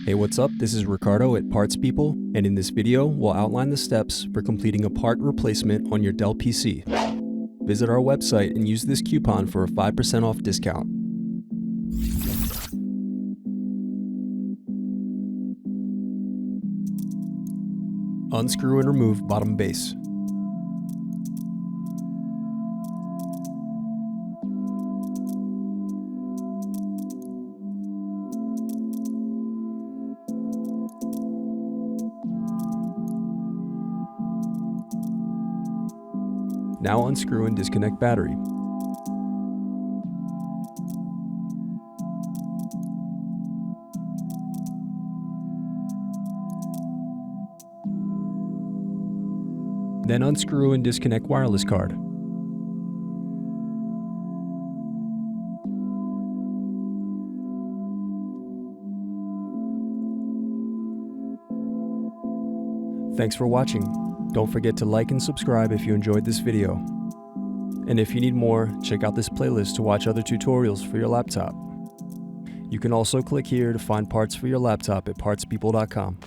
Hey, what's up? This is Ricardo at Parts People, and in this video, we'll outline the steps for completing a part replacement on your Dell PC. Visit our website and use this coupon for a 5% off discount. Unscrew and remove bottom base. Now unscrew and disconnect battery. Then unscrew and disconnect wireless card. Thanks for watching. Don't forget to like and subscribe if you enjoyed this video. And if you need more, check out this playlist to watch other tutorials for your laptop. You can also click here to find parts for your laptop at partspeople.com.